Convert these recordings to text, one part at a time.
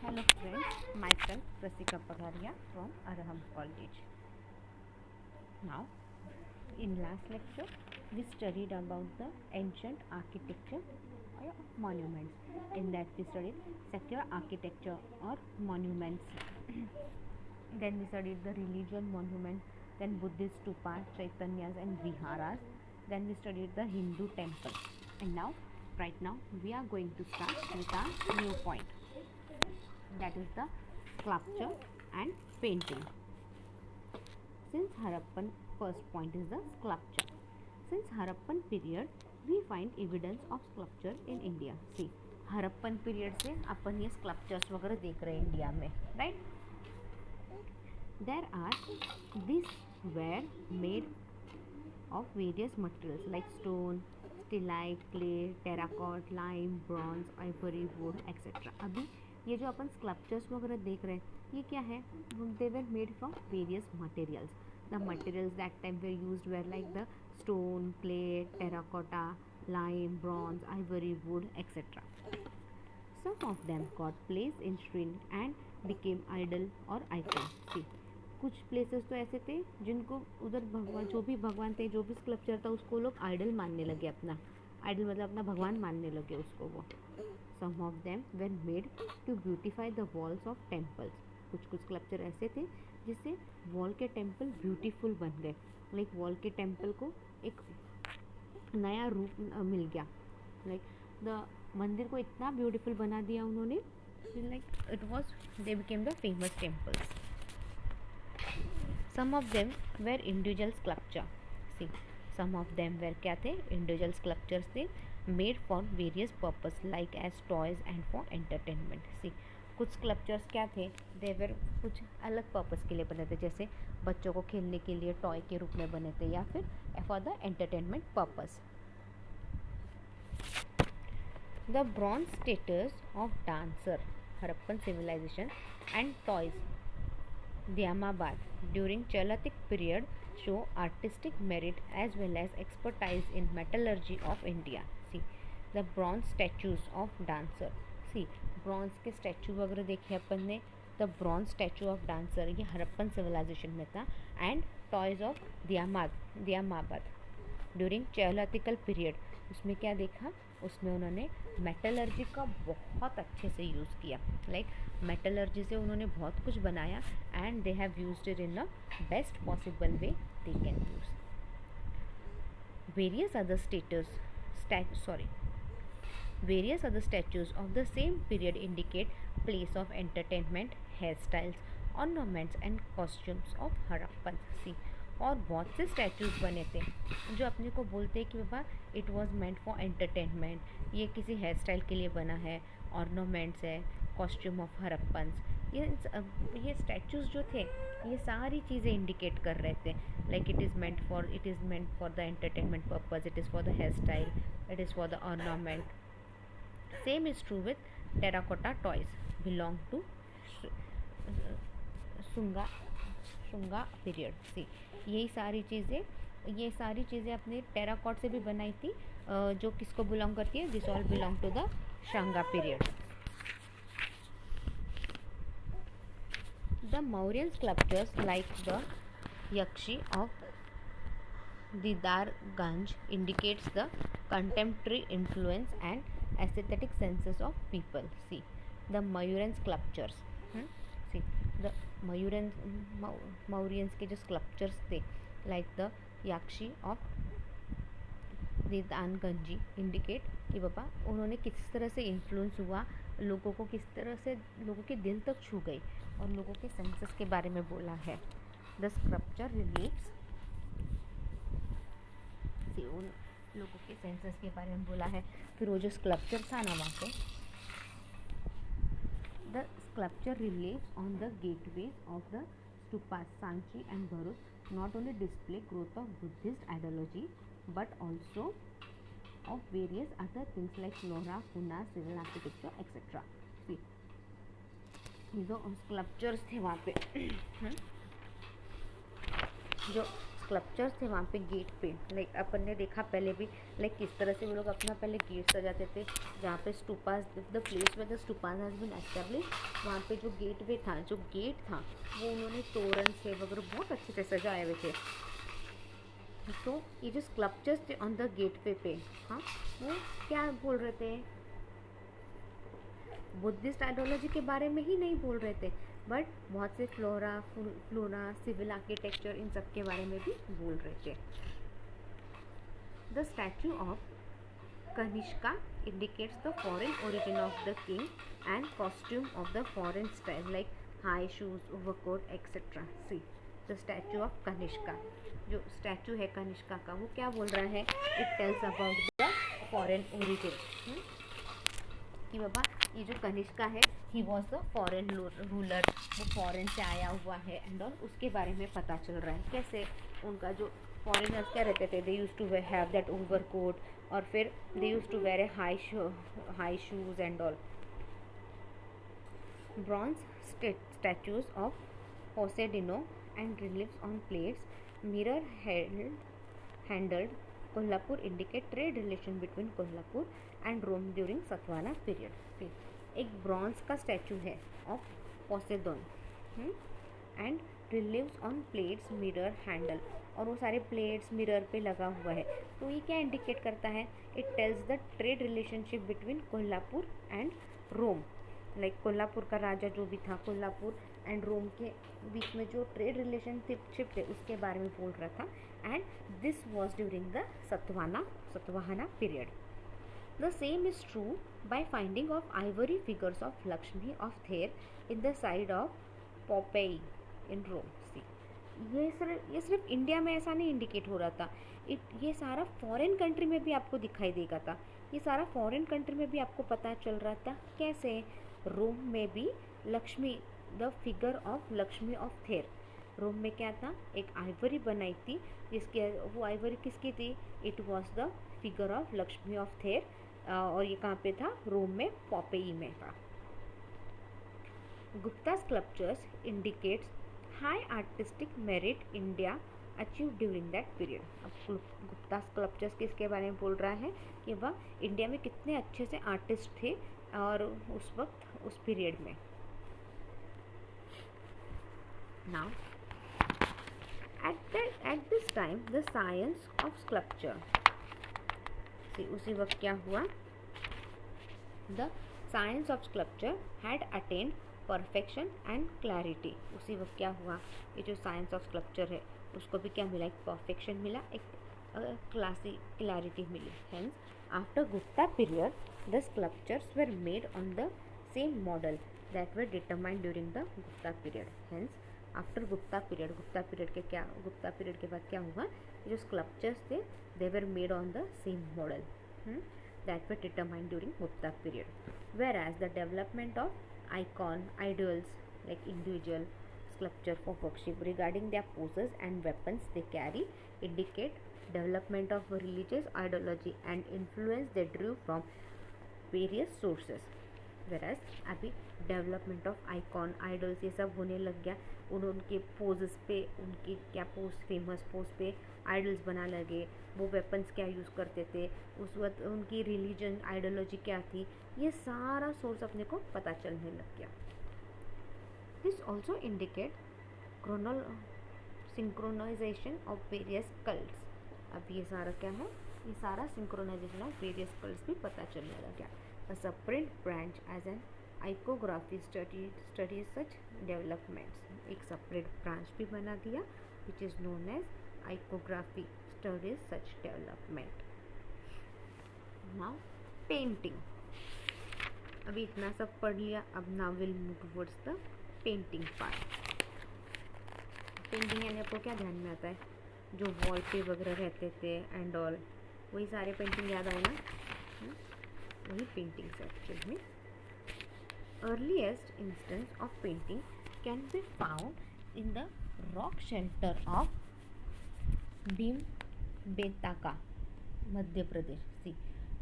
Hello friends, myself Rasika Pagaria from Arham College. Now, in last lecture, we studied about the ancient architecture or monuments. In that we studied secular architecture or monuments. Then we studied the religion monuments, then Buddhist stupas, Chaitanyas and Viharas. Then we studied the Hindu temple. And now, right now, we are going to start with our new point. That is the sculpture and painting. Since Harappan, first point is the sculpture. Since Harappan period, we find evidence of sculpture in India. See, Harappan period से अपन ये sculptures वगैरह देख रहे हैं India में, right? There are these were made of various materials like stone, stalite, clay, terracotta, lime, bronze, ivory, wood, etc. अभी ये जो अपन स्कल्पचर्स वगैरह देख रहे हैं ये क्या है? They were made from various materials. The materials that time were used were like the stone, clay, terracotta, lime, bronze, ivory, wood, etc. Some of them got placed in shrine and became idol or icon. See, कुछ places तो ऐसे थे जिनको उधर भगवान जो भी भगवान थे जो भी स्कल्पचर था उसको लोग आइडल मानने लगे. अपना आइडल मतलब अपना भगवान मानने लगे उसको वो. Some of them were made to beautify the walls of temples. कुछ स्कल्पचर ऐसे थे जिससे वॉल के टेम्पल ब्यूटीफुल बन गए. लाइक वॉल के टेम्पल को एक नया रूप मिल गया. लाइक द मंदिर को इतना ब्यूटीफुल बना दिया उन्होंने. Like it was they became the famous temples. Some of them were individual sculpture. See, some of them were क्या थे? Individual sculptures थे made for various purpose like as toys and for entertainment. See, कुछ sculptures क्या थे? They were कुछ अलग purpose के लिए बने थे, जैसे बच्चों को खेलने के लिए टॉय के रूप में बने थे या फिर for the entertainment purpose. The bronze statues of dancer, Harappan civilization and toys Diamabad during Chaltic period show artistic merit as well as expertise in metallurgy of India. See, the bronze statues of dancer. See, bronze के statue वगैरह देखे अपन ने. The bronze statue of dancer ये Harappan civilization में था. And toys of Daimabad during chalcolithic period. उसमें क्या देखा? उसमें उन्होंने मेटलर्जी का बहुत अच्छे से यूज़ किया. लाइक मेटलर्जी से उन्होंने बहुत कुछ बनाया and they have used it in a best possible way they can use. Various other statues of the same period indicate place of entertainment, hairstyles, ornaments and costumes of Harappan. See, और बहुत से statues बने थे जो अपने को बोलते हैं कि बाबा it was meant for entertainment. ये किसी हेयर स्टाइल के लिए बना है, ऑर्नामेंट्स है, कॉस्ट्यूम ऑफ हरप्पन्स. ये स्टैचूज़ जो थे ये सारी चीज़ें इंडिकेट कर रहे थे. Like it is meant for the entertainment purpose, it is for the hair style, it is for the ornament. Same is true with terracotta toys belong to Shunga period. See, ये सारी चीज़ें अपने टेराकॉट से भी बनाई थी जो किसको बिलोंग करती है? This all belong to the Shunga period. The Mauryan sculptures like the Yakshi of Didarganj indicates the contemporary influence and aesthetic senses of people. See, the Mauryan sculptures. See, the Mauryans के जो स्कल्पचर्स थे लाइक द याक्षी ऑफ दीदारगंजी इंडिकेट कि पापा उन्होंने किस तरह से influence हुआ, लोगों को किस तरह से लोगों के दिल तक छू गई और लोगों के सेंसेस के बारे में बोला है. द स्कल्पचर रिलेट्स उन लोगों के सेंसेस के बारे में बोला है. फिर वो जो स्कल्पचर था ना वहाँ पे, the sculpture relieves on the gateways of the stupas Sanchi and Bharuch not only display growth of Buddhist ideology but also of various other things like flora, fauna, civil architecture, etc. See, ये जो sculptures थे वहाँ पे जो sculptures थे वहाँ पे gate पे, लाइक अपन ने देखा पहले भी, लाइक किस तरह से वो लोग अपना पहले गेट सजाते थे, जहाँ पे स्टूपास, द प्लेस में the stupas has been establish, वहाँ पे जो गेटवे था, जो गेट था वो उन्होंने तोरण से वगैरह बहुत अच्छे से सजाए हुए थे। तो ये जो स्कल्पचर्स थे ऑन द गेटवे पे, हाँ, वो क्या बोल रहे थे, बुद्धिस्ट आइडियोलॉजी के बारे में ही नहीं बोल रहे थे, बट बहुत से फ्लोरा, सिविल आर्किटेक्चर, इन सब के बारे में भी बोल रहे थे। The statue of Kanishka indicates the foreign origin of the king and costume of the foreign style like high shoes, overcoat, etc. See, the statue of Kanishka, जो स्टैचू है कनिष्का का, वो क्या बोल रहा है, it tells about the foreign origin, कि बाबा ये जो कनिष्का है, he was the foreign ruler, वो फॉरेन से आया हुआ है एंड ऑल, उसके बारे में पता चल रहा है। कैसे उनका जो फॉरेनर्स क्या रहते थे, they use to have that overcoat, और फिर they use to wear a high shoes and all. Bronze statues of Poseidon and reliefs on plates mirror handled Kolhapur indicate trade relation between Kolhapur and Rome during Satavahana period. फिर एक bronze का statue है of Poseidon and reliefs on plates mirror handle, और वो सारे plates mirror पे लगा हुआ है, तो ये क्या इंडिकेट करता है, it tells the trade relationship between Kolhapur and Rome, like Kolhapur का राजा जो भी था, कोल्हापुर एंड रोम के बीच में जो ट्रेड रिलेशनशिप थे उसके बारे में बोल रहा था, and this was during the Satavahana period. The same is true by finding of ivory figures of Lakshmi of Ther in the side of Pompeii in Rome. See, ये सिर्फ इंडिया में ऐसा नहीं इंडिकेट हो रहा था, ये सारा फॉरेन कंट्री में भी आपको दिखाई देगा था, ये सारा फॉरेन कंट्री में भी आपको पता चल रहा था। कैसे, रोम में भी Lakshmi, the figure of Lakshmi of थेर, रोम में क्या था, एक आइवरी बनाई थी, जिसकी वो आइवरी किसकी थी, it was the figure of Lakshmi of थेर, और ये कहाँ पे था, रोम में, पॉपेई में था। Gupta sculptures indicates high artistic merit India achieve during that period. अब गुप्ता स्कल्पचर्स किसके बारे में बोल रहा है, कि वह इंडिया में कितने अच्छे से आर्टिस्ट थे और उस वक्त, उस पीरियड में। Now at this time the science of sculpture, उसी वक्त क्या हुआ, the science of sculpture had attend perfection and clarity. उसी वक्त क्या हुआ, ये जो साइंस ऑफ स्कल्पचर है उसको भी क्या मिला, एक परफेक्शन मिला, एक क्लैरिटी मिली। Hence after Gupta period the sculptures were made on the same model that were determined during the Gupta period. Hence after Gupta period के बाद क्या हुआ, जो स्कल्पचर्स थे they were made on the same model that were determined during Gupta period, whereas the development of idols like individual sculpture for worship regarding their poses and weapons they carry indicate development of religious ideology and influence they drew from various sources, whereas अभी development of idols ये सब होने लग गया, उनके poses पे, उनकी क्या पोज, फेमस पोज पे आइडल्स बना लगे, वो वेपन्स क्या यूज़ करते थे उस वक्त, उनकी रिलीजन आइडियोलॉजी क्या थी, ये सारा सोर्स अपने को पता चलने लग गया। This also indicate synchronization of various cults. अब ये सारा क्या है, ये सारा सिंक्रोनाइजेशन ऑफ वेरियस कल्ट्स भी पता चलने लग गया। A separate branch as an iconography studies such developments, एक separate branch भी बना दिया which is known as iconography studies such development. Now painting, अभी इतना सब पढ़ लिया, अब now we'll move towards the painting part. Painting यानी आपको क्या ध्यान में आता है, जो वॉल पे वगैरह रहते थे एंड ऑल, वही सारे पेंटिंग याद आए ना, वही पेंटिंग एक्चुअल में। Earliest instance of painting can be found in the rock shelter of Bhimbetka, Madhya Pradesh. See,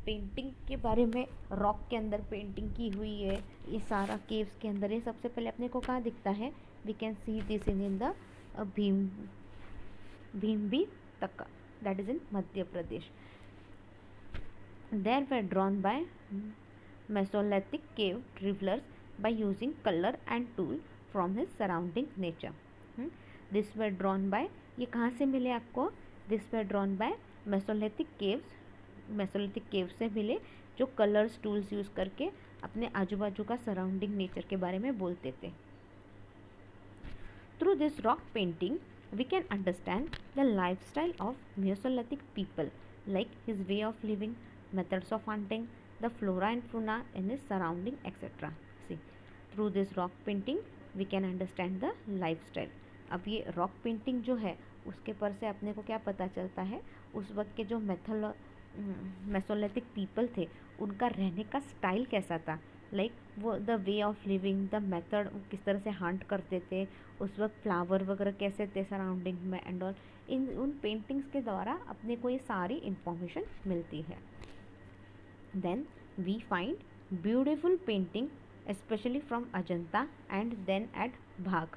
painting के बारे में, रॉक के अंदर पेंटिंग की हुई है, ये सारा केव्स के अंदर, ये सबसे पहले अपने को कहाँ दिखता है, we can see this in the Bhimbitaka, that is in Madhya Pradesh. They were drawn by Mesolithic cave travelers by using color and tool from his surrounding nature. This were drawn by, ये कहाँ से मिले आपको? This were drawn by Mesolithic caves, Mesolithic caves से मिले जो colours tools use करके अपने आजू बाजू का सराउंडिंग नेचर के बारे में बोलते थे. Through this rock painting, we can understand the lifestyle of Mesolithic people, like his way of living, methods of hunting, the flora and fauna in his surrounding, etc. See, through this rock painting, we can understand the lifestyle. अब ये rock painting जो है उसके पर से अपने को क्या पता चलता है, उस वक्त के जो मेसोलिथिक पीपल थे उनका रहने का स्टाइल कैसा था. लाइक वो the way of living, the method, किस तरह से हंट करते थे, उस वक्त फ्लावर वगैरह कैसे थे सराउंडिंग में एंड ऑल. उन पेंटिंग्स के द्वारा अपने को ये सारी इंफॉर्मेशन मिलती है. Then we find beautiful painting specially from Ajanta and then at Bagh.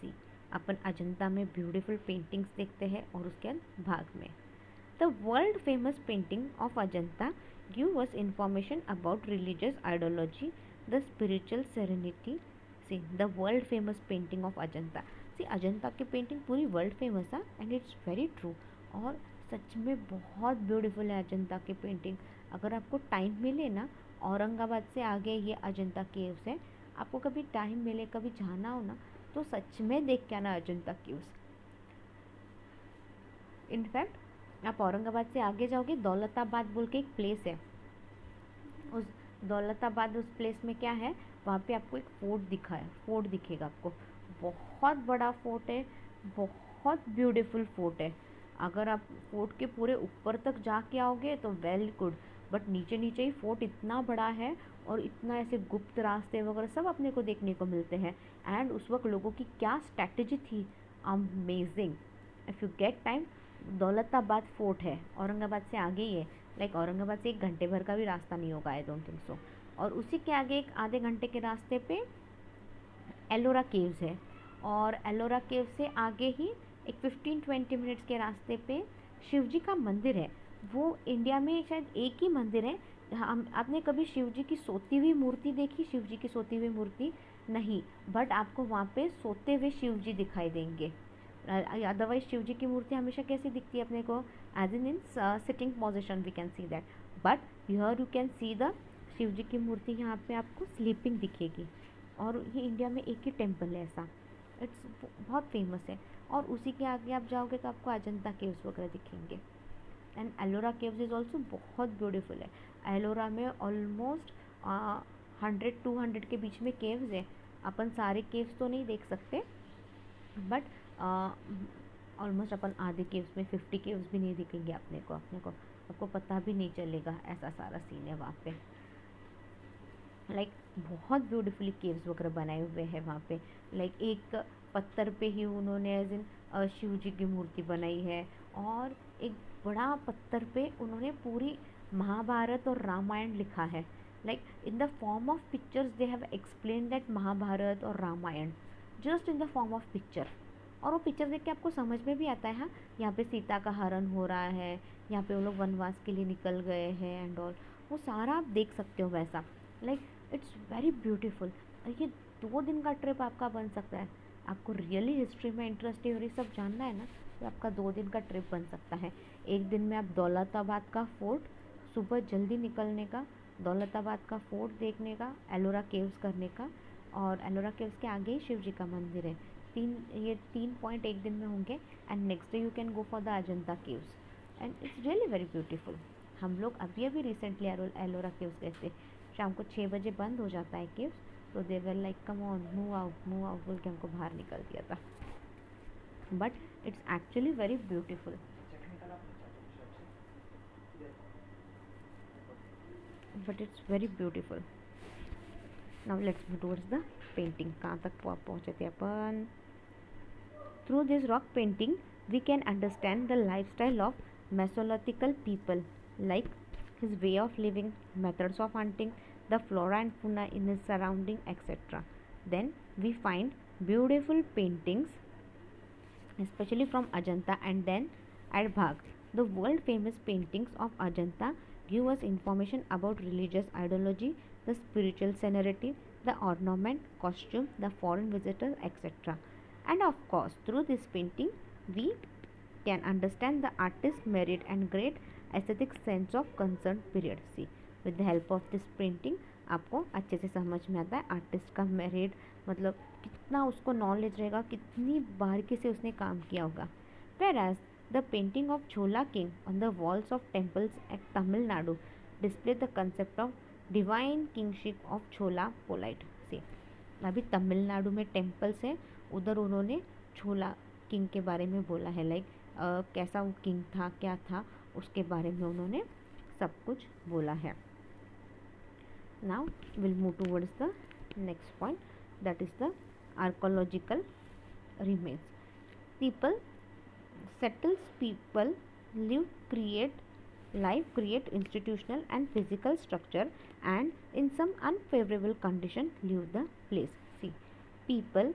See, अपन अजंता में ब्यूटिफुल पेंटिंग्स देखते हैं और उसके बाद भाग में. The world famous painting of Ajanta give us information about religious ideology, the spiritual serenity. See, the world famous painting of Ajanta. See, Ajanta की painting पूरी वर्ल्ड फेमस है एंड इट्स वेरी ट्रू. और सच में बहुत ब्यूटीफुल है अजंता की पेंटिंग. अगर आपको टाइम मिले ना, औरंगाबाद से आगे ये अजंता केव्स है, आपको कभी टाइम मिले, कभी जाना हो ना, तो सच में देख के आना अजंता केव्स. इनफैक्ट आप औरंगाबाद से आगे जाओगे, दौलताबाद बोल के एक प्लेस है. उस दौलताबाद उस प्लेस में क्या है, वहाँ पे आपको एक फोर्ट दिखेगा आपको. बहुत बड़ा फोर्ट है, बहुत ब्यूटीफुल फोर्ट है. अगर आप फोर्ट के पूरे ऊपर तक जाके आओगे तो वेल गुड, बट नीचे नीचे ही फोर्ट इतना बड़ा है और इतना ऐसे गुप्त रास्ते वगैरह सब अपने को देखने को मिलते हैं. एंड उस वक्त लोगों की क्या स्ट्रैटेजी थी, amazing. If you get time, Daulatabad fort है, औरंगाबाद से आगे ही है. लाइक औरंगाबाद से 1 घंटे भर का भी रास्ता नहीं होगा, आई डोंट थिंक सो. और उसी के आगे एक आधे घंटे के रास्ते पे एलोरा केव्स है. और एलोरा केव्स से आगे ही एक 15-20 मिनट्स के रास्ते पे शिव जी का मंदिर है. वो इंडिया में शायद एक ही मंदिर है. हम आपने कभी शिव जी की सोती हुई मूर्ति देखी? शिव जी की सोती हुई मूर्ति नहीं, बट आपको वहाँ पे सोते हुए शिव जी दिखाई देंगे. अदरवाइज शिव जी की मूर्ति हमेशा कैसी दिखती है अपने को, as in sitting position we can see that. But here you can see the Shiv ji की मूर्ति यहाँ पे आपको स्लीपिंग दिखेगी. और ये इंडिया में एक ही टेम्पल है ऐसा, इट्स बहुत फेमस है. और उसी के आगे आप जाओगे तो आपको अजंता केव्स वगैरह दिखेंगे. And Ellora caves is also बहुत ब्यूटीफुल है. एलोरा में ऑलमोस्ट 100-200 के बीच में केव्स है. अपन सारे केव्स तो नहीं देख सकते, बट ऑलमोस्ट अपन आधे केव्स में 50 केव्स भी नहीं दिखेंगे अपने को आपको पता भी नहीं चलेगा, ऐसा सारा सीन है वहाँ पे. लाइक बहुत ब्यूटीफुली केव्स वगैरह बनाए हुए हैं वहाँ पे. लाइक एक पत्थर पे ही उन्होंने एज इन शिव जी की मूर्ति बनाई है, और एक बड़ा पत्थर पे उन्होंने पूरी महाभारत और रामायण लिखा है. Like in the form of pictures they have explain that Mahabharata और Ramayana just in the form of picture. और वो पिक्चर देख के आपको समझ में भी आता है, हाँ यहाँ पे सीता का हरण हो रहा है, यहाँ पे वो लोग वनवास के लिए निकल गए हैं एंड ऑल. वो सारा आप देख सकते हो वैसा. Like it's very beautiful. ये 2 दिन का ट्रिप आपका बन सकता है. आपको रियली हिस्ट्री में इंटरेस्ट है और ये सब जानना है ना, तो आपका 2 दिन का ट्रिप बन सकता है. एक दिन में आप दौलताबाद का फोर्ट, सुबह जल्दी निकलने का, दौलताबाद का फोर्ट देखने का, एलोरा केव्स करने का, और एलोरा केव्स के आगे ही शिव जी का मंदिर है. ये 3 पॉइंट एक दिन में होंगे. And next day you can go for the Ajanta caves and it's really very beautiful. हम लोग अभी रिसेंटली एलोरा केव्स गए थे. शाम को 6 बजे बंद हो जाता है केव्स, तो they were like come on move out बोल के हमको बाहर निकल दिया था. But it's actually very beautiful. But it's very beautiful. Now let's move towards the painting. कहाँ तक पहुँचे थे अपन? Through this rock painting, we can understand the lifestyle of Mesolithical people, like his way of living, methods of hunting, the flora and fauna in his surrounding, etc. Then we find beautiful paintings especially from Ajanta and then at Bhag. The world famous paintings of Ajanta give us information about religious ideology, the spiritual scenery, the ornament, costume, the foreign visitors, etc. And of course, through this painting, we can understand the artist's merit and great aesthetic sense of concerned period. See, with the help of this painting आपको अच्छे से समझ में आता है artist का merit, मतलब कितना उसको नॉलेज रहेगा, कितनी बारीकी से उसने काम किया होगा. Whereas the painting of Chola king on the walls of temples at Tamil Nadu display the concept of divine kingship of Chola polite. See, अभी तमिलनाडु में टेम्पल्स है, उधर उन्होंने छोला किंग के बारे में बोला है. लाइक कैसा वो किंग था, क्या था, उसके बारे में उन्होंने सब कुछ बोला है. Now will move towards the next point, that is the archaeological remains. People settles, people live, create institutional and physical structure and in some unfavorable condition leave the place. See, people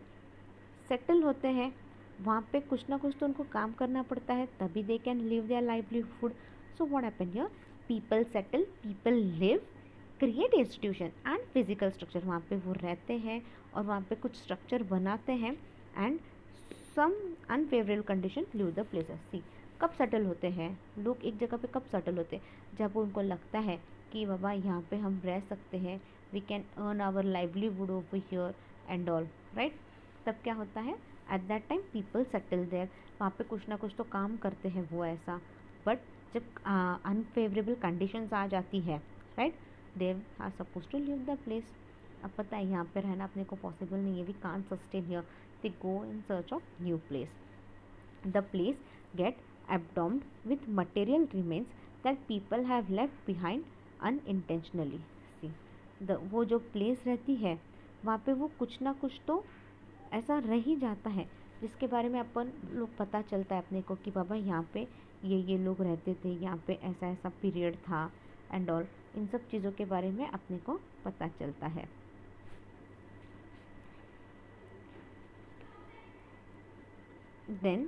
settle होते हैं, वहाँ पे कुछ ना कुछ तो उनको काम करना पड़ता है, तभी they can live their livelihood. So what happened here? People settle, people live, create institution and physical structure. वहाँ पे वो रहते हैं और वहाँ पे कुछ स्ट्रक्चर बनाते हैं and some unfavourable condition leave the places. See, कब सेटल होते हैं लोग एक जगह पे, कब सेटल होते हैं, जब उनको लगता है कि बाबा यहाँ पे हम रह सकते हैं, we can earn our livelihood over here and all, right. तब क्या होता है, at that time people settle there, वहाँ पे कुछ ना कुछ तो काम करते हैं वो ऐसा. बट जब अनफेवरेबल कंडीशंस आ जाती है, right, they are suppose to leave the place. अब पता है यहाँ पे रहना अपने को पॉसिबल नहीं है, we can't sustain here, they go in search of new place. The place get absorbed with material remains that people have left behind unintentionally. See, वो जो place रहती है वहाँ पे वो कुछ ना कुछ तो ऐसा रह ही जाता है जिसके बारे में अपन लोग पता चलता है अपने को कि बाबा यहाँ पे ये लोग रहते थे, यहाँ पे ऐसा ऐसा पीरियड था एंड ऑल. इन सब चीज़ों के बारे में अपने को पता चलता है. Then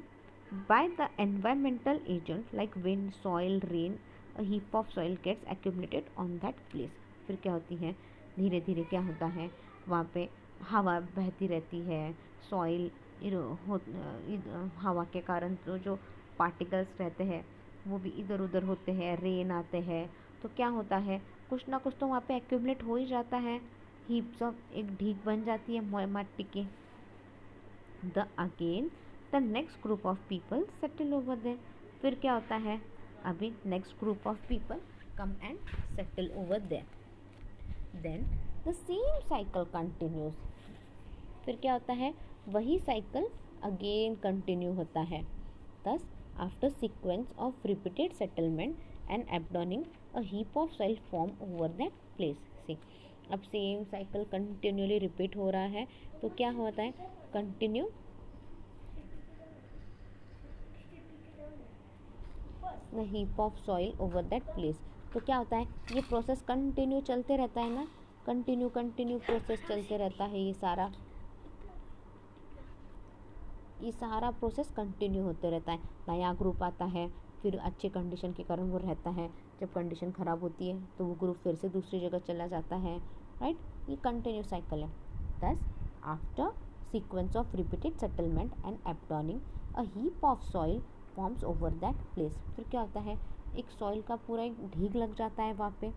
by the environmental agent like wind, soil, rain, a heap of soil gets accumulated on that place. फिर क्या होती है, धीरे धीरे क्या होता है, वहाँ पे हवा बहती रहती है, सॉइल हवा के कारण तो जो पार्टिकल्स रहते हैं वो भी इधर उधर होते हैं, रेन आते हैं, तो क्या होता है, कुछ ना कुछ तो वहाँ पे एक्यूमुलेट हो ही जाता है, हीप्स ऑफ, एक ढीक बन जाती है मिट्टी की. The again the next group of people settle over there. फिर क्या होता है, अभी next group of people come and settle over there. Then the same cycle continues. फिर क्या होता है, वही साइकिल अगेन कंटिन्यू होता है. thus after sequence of repeated settlement and abandoning a heap of soil form over that place. See, अब same cycle continually repeat हो रहा है तो क्या होता है, continue the heap of soil over that place. तो क्या होता है, ये प्रोसेस कंटिन्यू चलते रहता है ना, कंटिन्यू प्रोसेस चलते रहता है. ये सारा प्रोसेस कंटिन्यू होते रहता है. नया ग्रुप आता है, फिर अच्छे कंडीशन के कारण वो रहता है, जब कंडीशन ख़राब होती है तो वो ग्रुप फिर से दूसरी जगह चला जाता है, राइट. ये कंटिन्यू साइकिल है. thus after sequence of repeated settlement and abandoning a heap of soil forms over that place. फिर क्या होता है, एक सॉइल का पूरा एक ढीग लग जाता है, वहाँ पे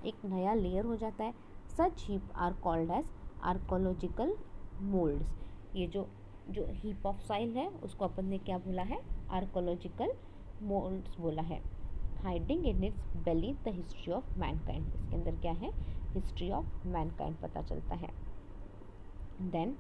एक नया लेयर हो जाता है. Such heap are called as archaeological mounds. ये जो हीप ऑफ सॉइल है उसको अपन ने क्या बोला है, आर्कोलॉजिकल मोल्ड्स बोला है. Hiding in its belly the history of mankind. इसके अंदर क्या है, हिस्ट्री ऑफ मैनकाइंड पता चलता है. Then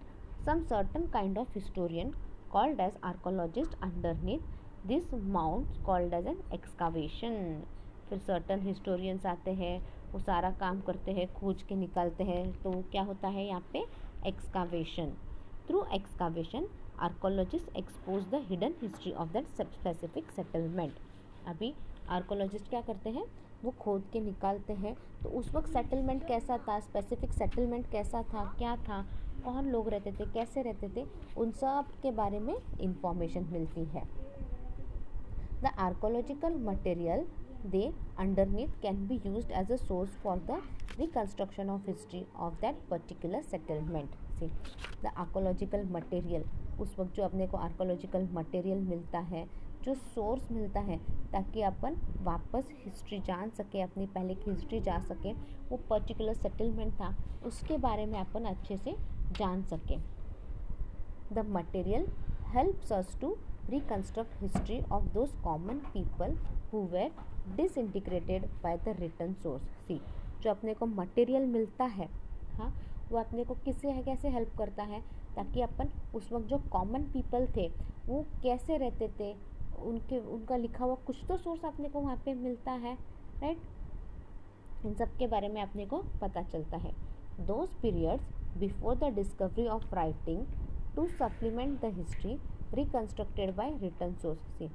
some certain kind of historian called as archaeologist underneath this mount called as an excavation. फिर सर्टन हिस्टोरियंस आते हैं, वो सारा काम करते हैं, खोज के निकालते हैं, तो क्या होता है यहाँ पे, excavation. Through excavation archaeologist expose the hidden history of that specific settlement. अभी आर्कोलॉजिस्ट क्या करते हैं, वो खोद के निकालते हैं तो उस वक्त सेटलमेंट कैसा था, स्पेसिफिक सेटलमेंट कैसा था, क्या था, कौन लोग रहते थे, कैसे रहते थे, उन सब के बारे में इंफॉर्मेशन मिलती है। The archaeological material they underneath can be used as a source for the reconstruction of history of that particular settlement. See, the archaeological material, उस वक्त जो अपने को archaeological material मिलता है, जो सोर्स मिलता है, ताकि अपन वापस हिस्ट्री जान सके, अपनी पहले की हिस्ट्री जान सके, वो पर्टिकुलर सेटलमेंट था उसके बारे में अपन अच्छे से जान सके। The material helps us to reconstruct history of those common people who were disintegrated by the written source. See, जो अपने को मटेरियल मिलता है, हाँ, वो अपने को कैसे हेल्प करता है, ताकि अपन उस वक्त जो कॉमन पीपल थे वो कैसे रहते थे, उनका लिखा हुआ कुछ तो सोर्स अपने को वहाँ पे मिलता है, राइट। इन सब के बारे में अपने को पता चलता है। Those periods before the discovery of writing to supplement the history reconstructed by written source. See,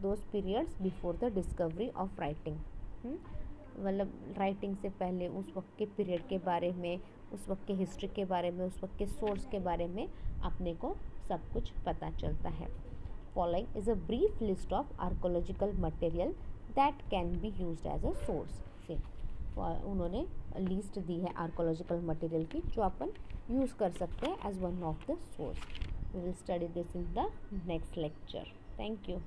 those periods before the discovery of writing, मतलब राइटिंग से पहले उस वक्त के पीरियड के बारे में, उस वक्त के हिस्ट्री के बारे में, उस वक्त के सोर्स के बारे में अपने को सब कुछ पता चलता है। Following is a brief list of archaeological material that can be used as a source. से उन्होंने लिस्ट दी है आर्कोलॉजिकल मटेरियल की जो अपन यूज़ कर सकते हैं as one of the source. We will study this in the next lecture. Thank you.